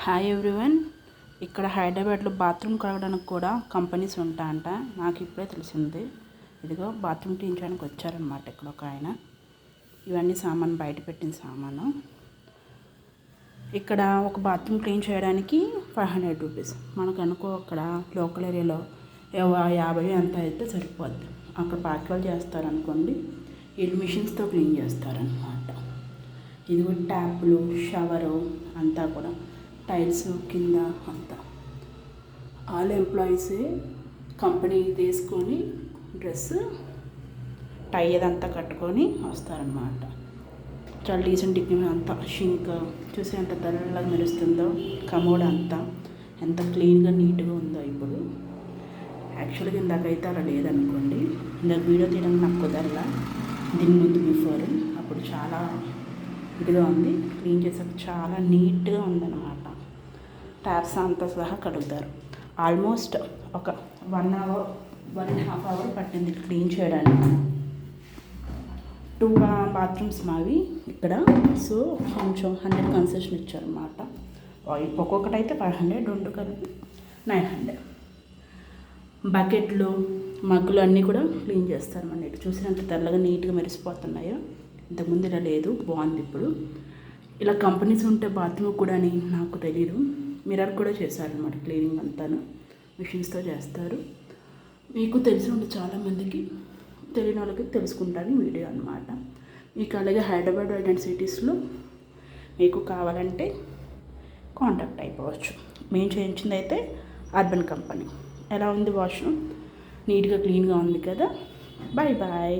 Hi everyone. ఇక్కడ హైదరాబాద్లో bathroom కడగడానికి కూడా కంపెనీస్ ఉంటాయంట. నాకు ఇప్పుడే తెలిసింది. ఇదిగో బాత్రూమ్ క్లీన్ చేయడానికి వచ్చారనమాట ఇక్కడ ఒక ఆయన. ఇవన్నీ సామాన్ బయట పెట్టిన సామాను. ఇక్కడ ఒక బాత్రూమ్ క్లీన్ చేయడానికి 500 రూపీస్. మనకు అనుకో అక్కడ లోకల్ ఏరియాలో 50 అంత అయితే సరిపోద్ది. అక్కడ పార్కివాళ్ళు చేస్తారనుకోండి, వీళ్ళు మిషన్స్తో క్లీన్ చేస్తారనమాట. ఇదిగో ట్యాప్లు, షవరు అంతా కూడా టైల్స్ కింద అంతా ఆల్ ఎంప్లాయీసే కంపెనీ తీసుకొని డ్రెస్ టై అదంతా కట్టుకొని వస్తారనమాట. చాలా డీసెంట్ డిగ్రీ అంతా. షింక్ చూసి ఎంత తెల్లగా మెరుస్తుందో, కమోడ్ అంతా ఎంత క్లీన్గా నీట్గా ఉందో. ఇప్పుడు యాక్చువల్గా ఇందాకైతే అలా లేదనుకోండి. ఇందాక వీడియో తీయడానికి నాకు కుదరలా. దీని ముందు బిఫోర్ అప్పుడు చాలా ఇదిగా ఉంది. క్లీన్ చేసాక చాలా నీట్గా ఉందన్నమాట. ట్యాప్స్ అంతా సహా కడుగుతారు. ఆల్మోస్ట్ ఒక 1 అవర్ 1.5 అవర్ పట్టింది క్లీన్ చేయడానికి. 2 బాత్రూమ్స్ మావి ఇక్కడ. సో కొంచెం 100 కన్సెషన్ ఇచ్చారన్నమాట. ఒక్కొక్కటైతే 500, 2 కలిపి 900. బకెట్లు, మగ్గులు అన్నీ కూడా క్లీన్ చేస్తారు. మన ఇటు చూసినంత తెల్లగా నీట్గా మెరిసిపోతున్నాయో. ఇంతకుముందు ఇలా లేదు, బాగుంది ఇప్పుడు. ఇలా కంపెనీస్ ఉంటే బాత్రూమ్ కూడా అని నాకు తెలీదు. మిర్రర్ కూడా చేశారనమాట క్లీనింగ్ అంతాను. మిషన్స్తో చేస్తారు. మీకు తెలిసి ఉంటే చాలామందికి, తెలియని వాళ్ళకి తెలుసుకుంటాను వీడియో అనమాట. మీకు అలాగే హైదరాబాద్ ఐడెంట్ సిటీస్లో మీకు కావాలంటే కాంటాక్ట్ అయిపోవచ్చు. మేము చేయించింది అయితే అర్బన్ కంపెనీ. ఎలా ఉంది వాష్రూమ్? నీట్గా క్లీన్గా ఉంది కదా. Bye bye.